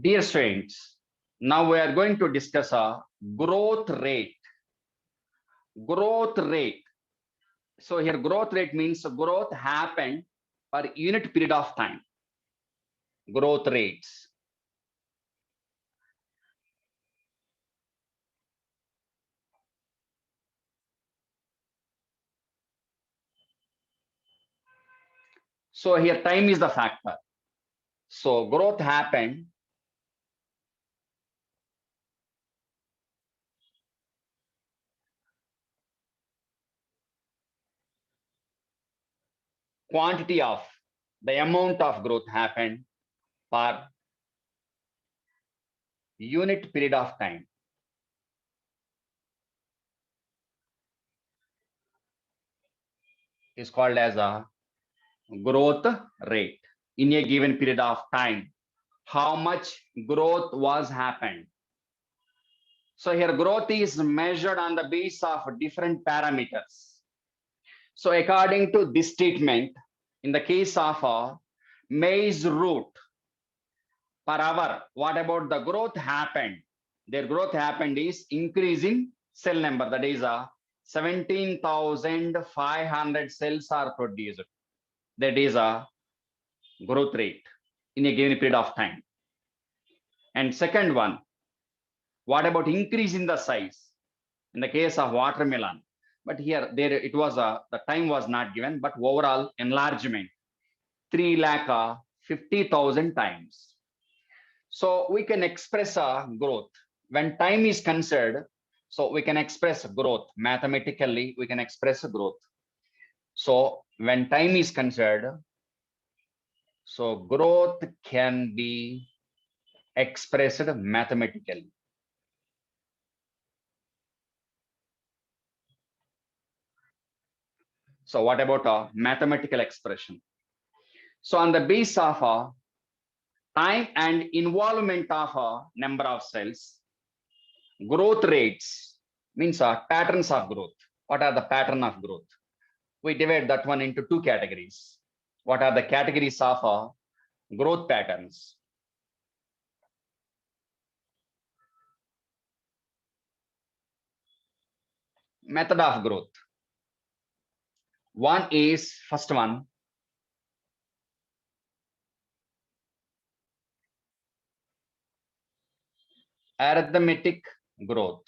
Dear students, now we are going to discuss a growth rate. Growth rate. So here growth rate means growth happened per unit period of time. Growth rates. So here time is the factor. So growth happened quantity of the amount of growth happened per unit period of time is called as a growth rate in a given period of time. How much growth was happened. So here growth is measured on the basis of different parameters. So according to this statement, in the case of a maize root per hour, what about the growth happened? Their growth happened is increasing cell number, that is a 17,500 cells are produced. That is a growth rate in a given period of time. And second one, what about increase in the size? In the case of watermelon, but here there it was the time was not given, but overall enlargement 3,50,000 times. So we can express a growth when time is considered. So we can express growth mathematically. We can express growth. So when time is considered, so growth can be expressed mathematically. So what about a mathematical expression? So on the basis of a time and involvement of a number of cells, growth rates means patterns of growth. What are the pattern of growth? We divide that one into two categories. What are the categories of growth patterns? Method of growth. One is first one, arithmetic growth.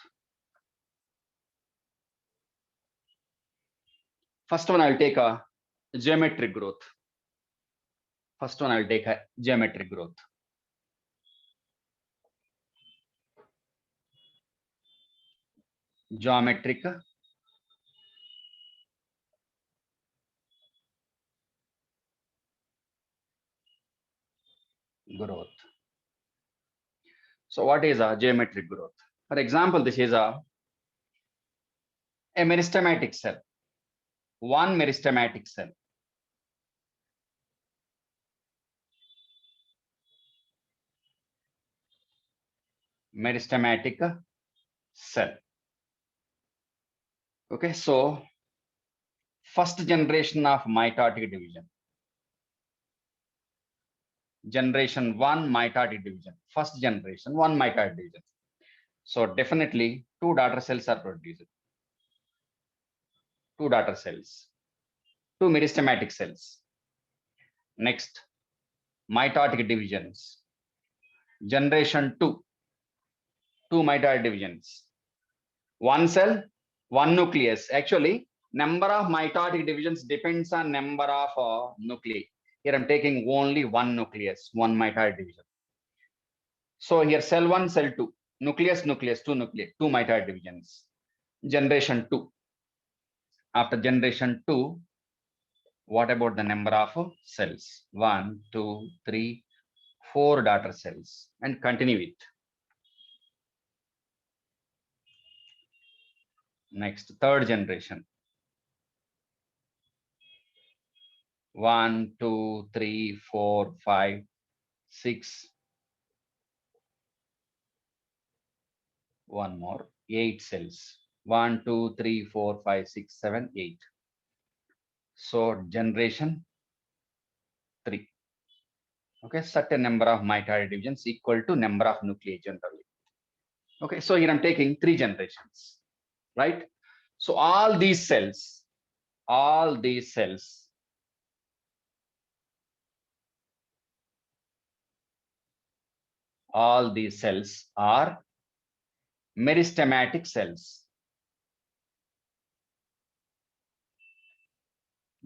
First one I'll take a geometric growth. First one I'll take a geometric growth. Geometric growth. So what is a geometric growth? For example, this is a meristematic cell. One meristematic cell. Meristematic cell. Okay, so first generation of mitotic division. Generation one mitotic division. First generation one mitotic division. So definitely two daughter cells are produced. Two daughter cells. Two meristematic cells. Next, mitotic divisions. Generation two. Two mitotic divisions. One cell, one nucleus. Actually, number of mitotic divisions depends on number of nuclei. Here I'm taking only one nucleus, one mitotic division. So here cell one, cell two, nucleus, nucleus, two nuclei, two mitotic divisions. Generation two. After generation two, what about the number of cells? 1, 2, 3, 4 daughter cells, and continue it. Next, third generation. 1, 2, 3, 4, 5, 6. One more, 8 cells. 1, 2, 3, 4, 5, 6, 7, 8. So generation 3. Okay, certain number of mitotic divisions equal to number of nuclei generally. Okay, so here I'm taking 3 generations, right? So all these cells are meristematic cells.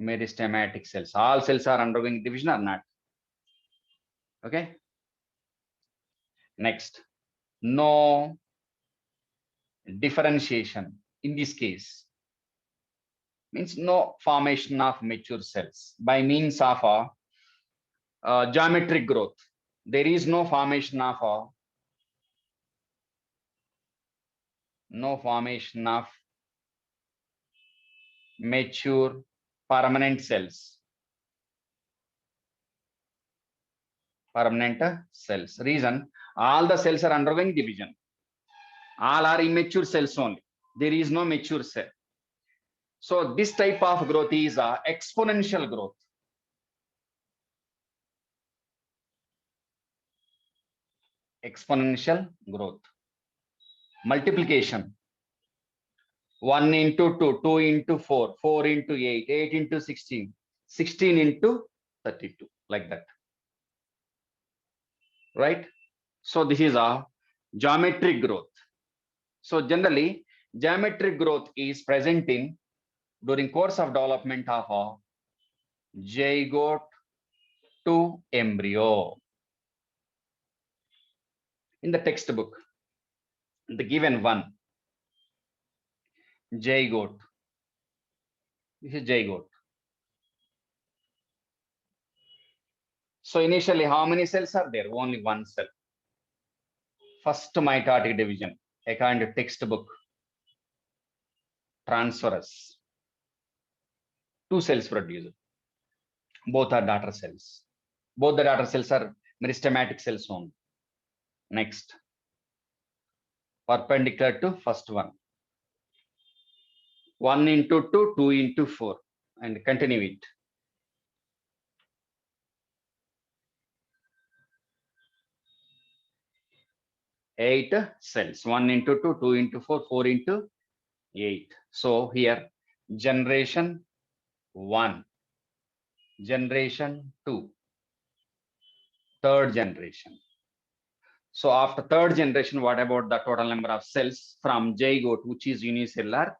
Meristematic cells. All cells are undergoing division or not? Okay. Next, no differentiation in this case means no formation of mature cells by means of a geometric growth. There is no formation of mature permanent cells. Reason, all the cells are undergoing division. All are immature cells only. There is no mature cell. So this type of growth is a exponential growth. Exponential growth. Multiplication. 1 into 2, 2 into 4, 4 into 8, 8 into 16, 16 into 32, like that. Right? So this is a geometric growth. So generally, geometric growth is present in during course of development of a zygote to embryo. In the textbook, the given one, zygote. This is zygote. So initially, how many cells are there? Only one cell. First mitotic division, according to textbook, transferous. 2 cells produced. Both are daughter cells. Both the daughter cells are meristematic cells only. Next, perpendicular to first one. 1 into 2, 2 into 4, and continue it. Eight cells. 1 into 2, 2 into 4, 4 into 8. So here, generation 1, generation 2, third generation. So after third generation, what about the total number of cells from zygote, which is unicellular?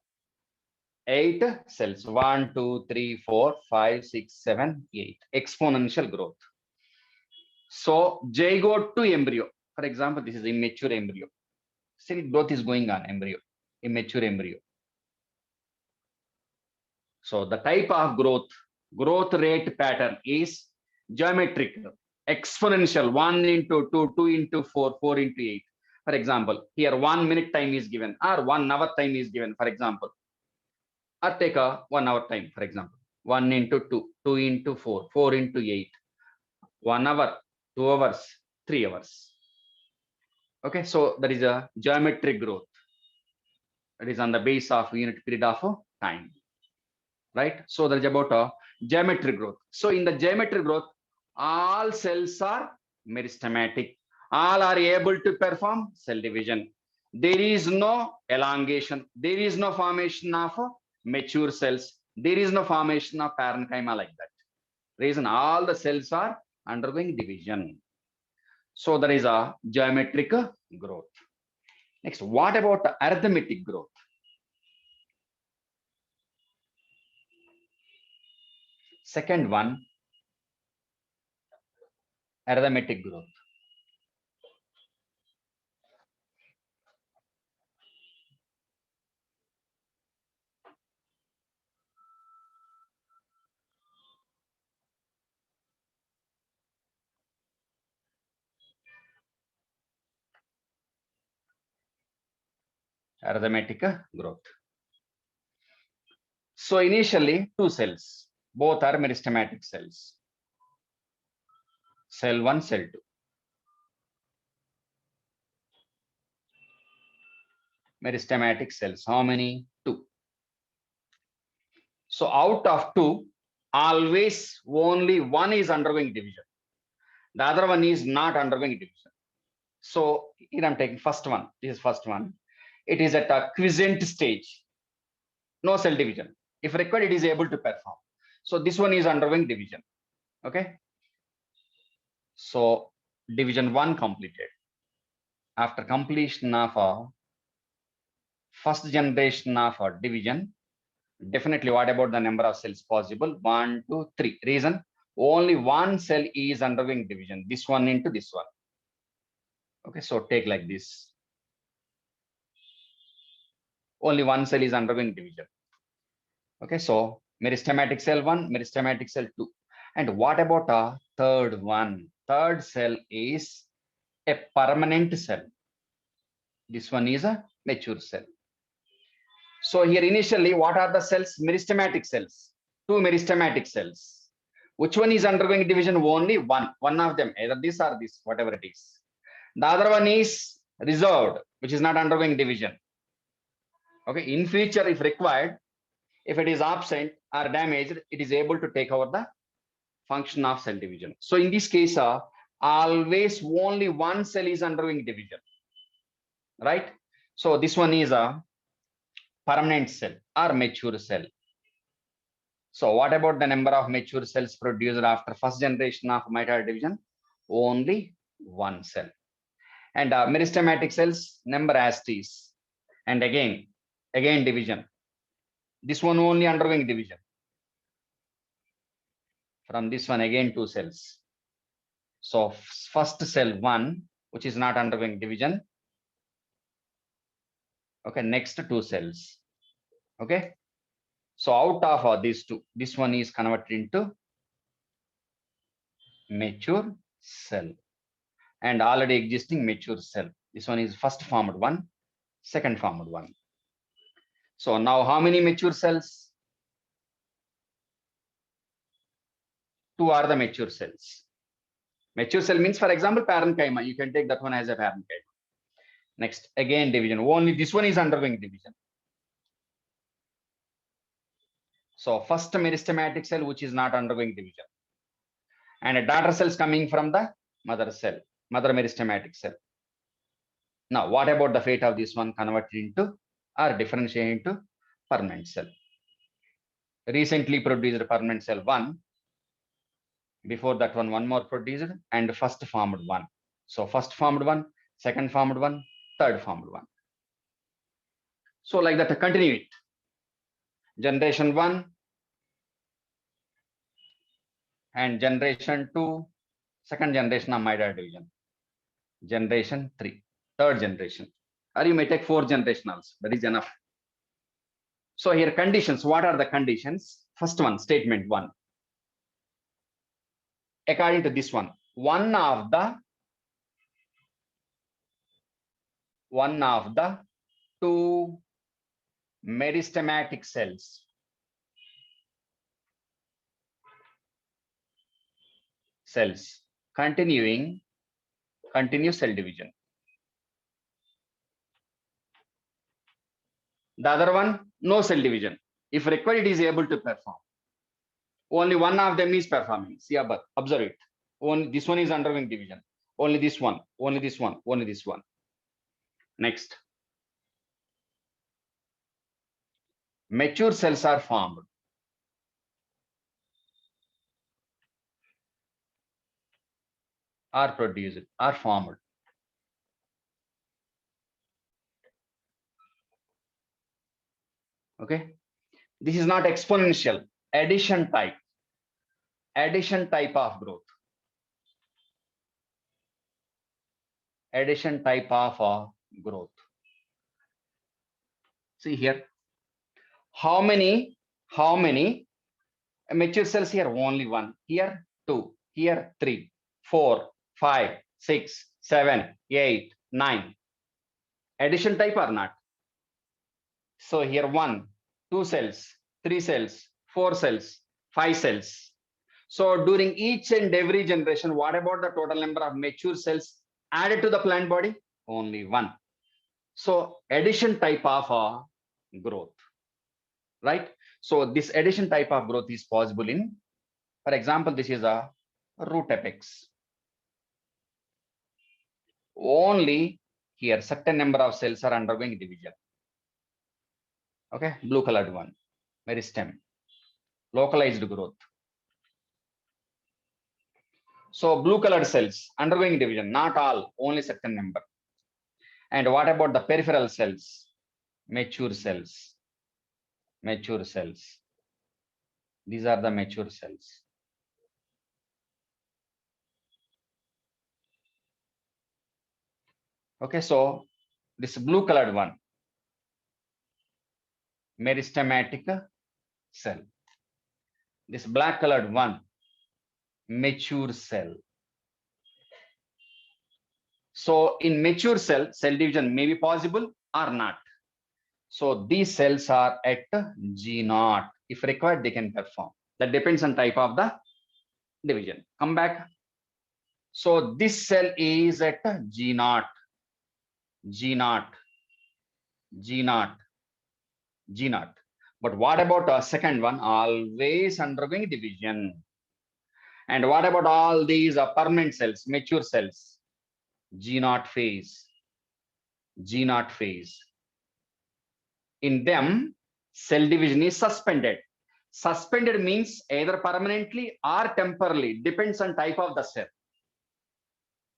8 cells. 1, 2, 3, 4, 5, 6, 7, 8. Exponential growth. So zygote to embryo. For example, this is immature embryo. See, growth is going on embryo, immature embryo. So the type of growth rate pattern is geometric, exponential. 1 into 2, 2 into 4, 4 into 8. For example, here 1 minute time is given or 1 hour time is given, for example. Or take a 1 hour time, for example. 1 into 2, 2 into 4, 4 into 8. 1 hour, 2 hours, 3 hours. Okay, so that is a geometric growth. It is on the base of unit period of time. Right? So that is about a geometric growth. So in the geometric growth, all cells are meristematic. All are able to perform cell division. There is no elongation. There is no formation of mature cells. There is no formation of parenchyma like that. Reason, all the cells are undergoing division. So there is a geometric growth. Next, what about the arithmetic growth? Second one, arithmetic growth. Arithmetic growth. So initially 2 cells, both are meristematic cells. Cell 1, cell 2. Meristematic cells, how many? 2. So out of 2, always only one is undergoing division. The other one is not undergoing division. So here I'm taking first one. This is first one. It is at a quiescent stage. No cell division. If required, it is able to perform. So this one is undergoing division. Okay. So division 1 completed. After completion of a first generation of a division, definitely what about the number of cells possible? 1, 2, 3. Reason? Only one cell is undergoing division. This one into this one. Okay, so take like this. Only one cell is undergoing division. Okay, so meristematic cell 1, meristematic cell 2. And what about a third one? Third cell is a permanent cell. This one is a mature cell. So here initially, what are the cells? Meristematic cells. Two meristematic cells. Which one is undergoing division? Only one. One of them, either this or this, whatever it is. The other one is reserved, which is not undergoing division. Okay, in future, if required, if it is absent or damaged, it is able to take over the function of cell division. So in this case, always only one cell is undergoing division, right? So this one is a permanent cell or mature cell. So what about the number of mature cells produced after first generation of mitoid division? Only one cell. And meristematic cells number as is. And again division. This one only undergoing division. From this one again 2 cells. So first cell 1, which is not undergoing division. Okay, next 2 cells. Okay. So out of these two, this one is converted into mature cell. And already existing mature cell. This one is first formed one, second formed one. So now how many mature cells? 2 are the mature cells. Mature cell means, for example, parenchyma. You can take that one as a parenchyma. Next, again division. Only this one is undergoing division. So first meristematic cell, which is not undergoing division. And a daughter cells coming from the mother cell, mother meristematic cell. Now, what about the fate of this one? Converted into or differentiated into permanent cell. Recently produced permanent cell 1. Before that one more produced, and first formed one. So first formed one, second formed one, third formed one. So like that, continue it. Generation 1 and generation 2, second generation of mitoid division. Generation 3, third generation. Or you may take 4 generationals, that is enough. So here conditions, what are the conditions? First one, statement 1. According to this one of the 2 meristematic cells continue cell division. The other one, no cell division. If required, it is able to perform. Only one of them is performing. See above, observe it. Only this one is undergoing division. Only this one, only this one, only this one. Next. Mature cells are formed. Are produced, are formed. Okay. This is not exponential, addition type of growth. Addition type of growth. See here. How many mature cells here? Only one. Here 2. Here 3, 4, 5, 6, 7, 8, 9. Addition type or not? So here 1, 2 cells, 3 cells, 4 cells, 5 cells. So during each and every generation, what about the total number of mature cells added to the plant body? Only 1. So addition type of growth, right? So this addition type of growth is possible in, for example, this is a root apex. Only here certain number of cells are undergoing division. Okay, blue colored one, meristem, localized growth. So blue colored cells undergoing division, not all, only certain number. And what about the peripheral cells? Mature cells. Mature cells. These are the mature cells. Okay, so this blue colored one, meristematic cell. This black colored one, mature cell. So in mature cell, cell division may be possible or not. So these cells are at G0. If required, they can perform. That depends on type of the division. Come back. So this cell is at G0, G0, G0, G0. But what about a second one? Always undergoing division. And what about all these permanent cells, mature cells? G0 phase, G0 phase. In them, cell division is suspended. Suspended means either permanently or temporarily, depends on type of the cell.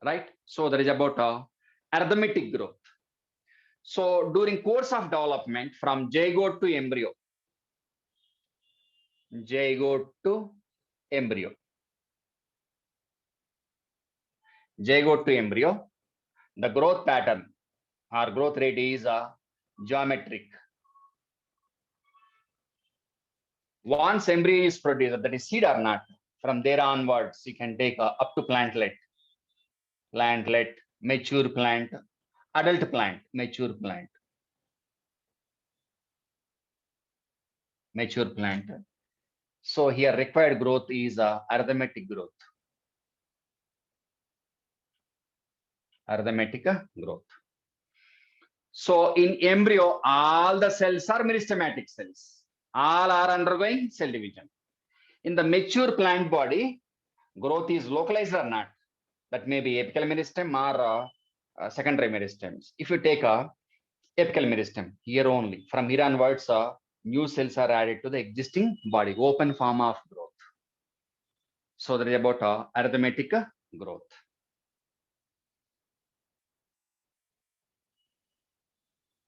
Right? So there is about arithmetic growth. So during course of development from zygote to embryo, zygote to embryo, zygote to embryo, the growth pattern or growth rate is geometric. Once embryo is produced, that is seed or not, from there onwards, you can take up to plantlet, mature plant, adult plant, mature plant, mature plant. So here required growth is arithmetic growth. Arithmetic growth. So in embryo, all the cells are meristematic cells. All are undergoing cell division. In the mature plant body, growth is localized or not. That may be apical meristem or secondary meristems. If you take a apical meristem, here only, from here onwards, new cells are added to the existing body, open form of growth. So there is about arithmetic growth.